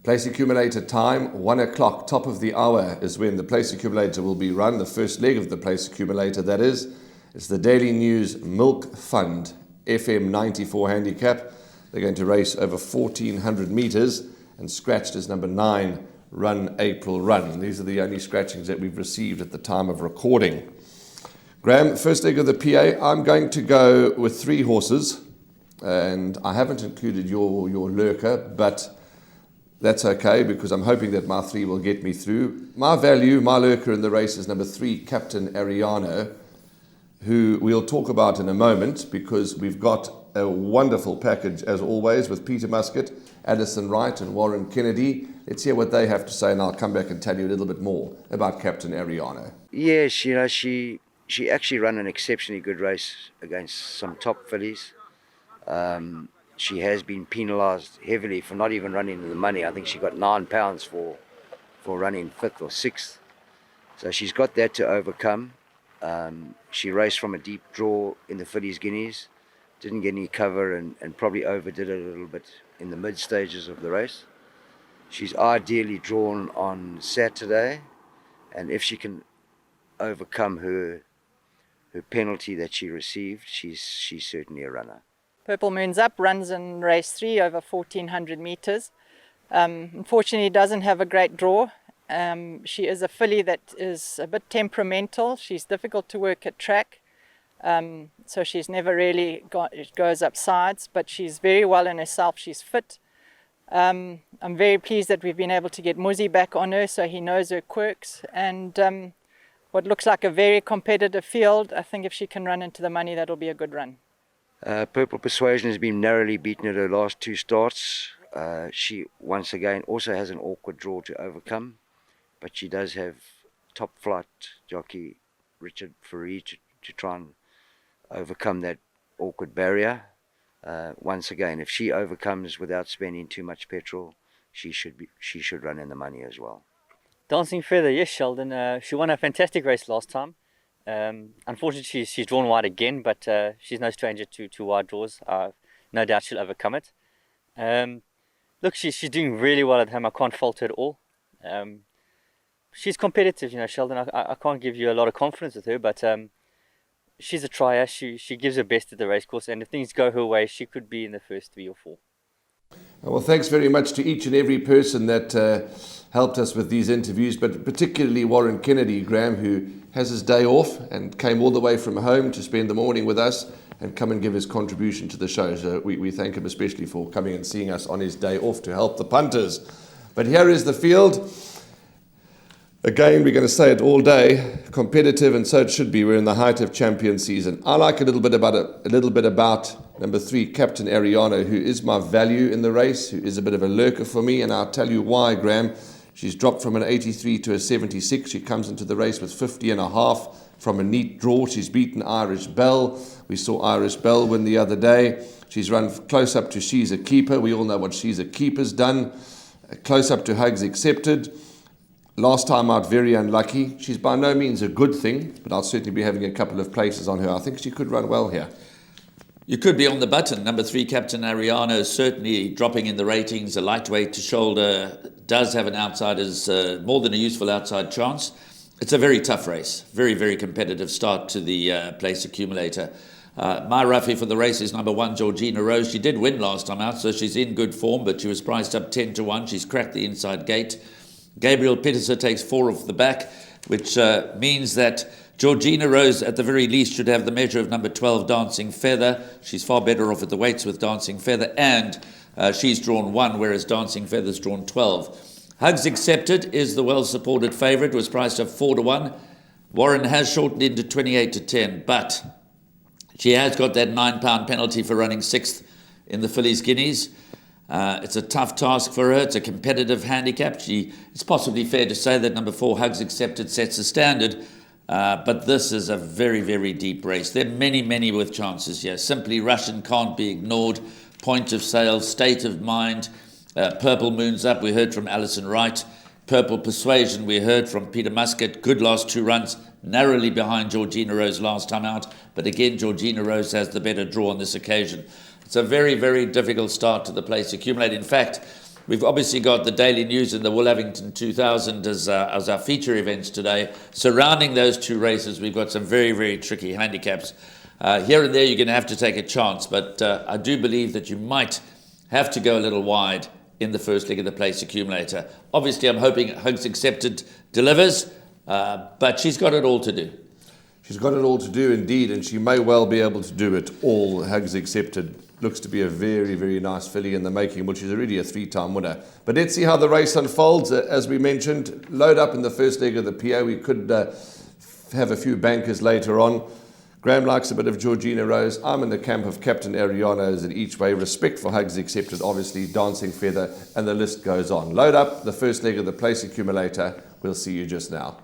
Place accumulator time, 1 o'clock, top of the hour is when the place accumulator will be run, the first leg of the place accumulator, that is. It's the Daily News Milk Fund FM 94 handicap. They're going to race over 1,400 metres, and scratched is number 9, Run April Run. These are the only scratchings that we've received at the time of recording. Graham, first leg of the PA, I'm going to go with 3 horses, and I haven't included your lurker, but that's okay, because I'm hoping that my 3 will get me through. My value, my lurker in the race is number 3, Captain Ariano, who we'll talk about in a moment, because we've got a wonderful package, as always, with Peter Muscat, Addison Wright and Warren Kennedy. Let's hear what they have to say, and I'll come back and tell you a little bit more about Captain Ariano. Yes, she actually ran an exceptionally good race against some top fillies. She has been penalised heavily for not even running the money. I think she got £9 for running 5th or 6th. So she's got that to overcome. She raced from a deep draw in the fillies guineas, didn't get any cover and probably overdid it a little bit in the mid stages of the race. She's ideally drawn on Saturday, and if she can overcome her penalty that she received, she's certainly a runner. Purple Moon's Up runs in race 3 over 1,400 metres. Unfortunately, doesn't have a great draw. She is a filly that is a bit temperamental. She's difficult to work at track, so she's never really goes up sides, but she's very well in herself. She's fit. I'm very pleased that we've been able to get Muzi back on her, so he knows her quirks, and what looks like a very competitive field. I think if she can run into the money, that'll be a good run. Purple Persuasion has been narrowly beaten at her last 2 starts. She once again also has an awkward draw to overcome, but she does have top flight jockey Richard Faree to try and overcome that awkward barrier. Once again, if she overcomes without spending too much petrol, she should run in the money as well. Dancing Feather, yes, Sheldon. She won a fantastic race last time. Unfortunately, she's drawn wide again, but she's no stranger to wide draws. No doubt she'll overcome it. Look, she's doing really well at home. I can't fault her at all. She's competitive, Sheldon. I can't give you a lot of confidence with her, but she's a trier. She gives her best at the racecourse, and if things go her way, she could be in the first 3 or 4. Well, thanks very much to each and every person that helped us with these interviews, but particularly Warren Kennedy, Graham, who has his day off and came all the way from home to spend the morning with us and come and give his contribution to the show. So we thank him especially for coming and seeing us on his day off to help the punters. But here is the field. Again, we're going to say it all day, competitive, and so it should be. We're in the height of champion season. I like a little bit about number 3, Captain Ariano, who is my value in the race, who is a bit of a lurker for me, and I'll tell you why, Graham. She's dropped from an 83 to a 76. She comes into the race with 50.5 from a neat draw. She's beaten Irish Bell. We saw Irish Bell win the other day. She's run close up to She's a Keeper. We all know what She's a Keeper's done. Close up to Hugs Accepted. Last time out, very unlucky. She's by no means a good thing, but I'll certainly be having a couple of places on her. I think she could run well here. You could be on the button. Number 3, Captain Ariano, certainly dropping in the ratings. A lightweight to shoulder, does have an outsider's, more than a useful outside chance. It's a very tough race. Very, very competitive start to the place accumulator. My roughie for the race is number 1, Georgina Rose. She did win last time out, so she's in good form, but she was priced up 10-1. She's cracked the inside gate. Gabriel Pitterser takes 4 off the back, which means that Georgina Rose, at the very least, should have the measure of number 12, Dancing Feather. She's far better off at the weights with Dancing Feather, and she's drawn 1, whereas Dancing Feather's drawn 12. Hugs Accepted is the well-supported favourite, was priced up 4-1. Warren has shortened into 28-10, but she has got that £9 penalty for running 6th in the fillies guineas. It's a tough task for her. It's a competitive handicap. It's possibly fair to say that number 4, Hugs Accepted, sets the standard. But this is a very, very deep race. There are many, many with chances here. Simply Russian can't be ignored. Point of Sale, State of Mind, Purple Moon's Up, we heard from Alison Wright. Purple Persuasion, we heard from Peter Muscat. Good last 2 runs, narrowly behind Georgina Rose last time out. But again, Georgina Rose has the better draw on this occasion. It's a very, very difficult start to the place accumulator. In fact, We've obviously got the Daily News and the Woolhavington 2000 as our feature events today. Surrounding those two races, we've got some very, very tricky handicaps. Here and there, you're going to have to take a chance, but I do believe that you might have to go a little wide in the first leg of the place accumulator. Obviously, I'm hoping Hugs Accepted delivers, but she's got it all to do. She's got it all to do indeed, and she may well be able to do it all. Hugs Accepted looks to be a very, very nice filly in the making, which is already a 3-time winner. But let's see how the race unfolds. As we mentioned, load up in the first leg of the PO. We could have a few bankers later on. Graham likes a bit of Georgina Rose. I'm in the camp of Captain Ariano's in each way. Respect for Hugs Accepted, obviously, Dancing Feather, and the list goes on. Load up the first leg of the place accumulator. We'll see you just now.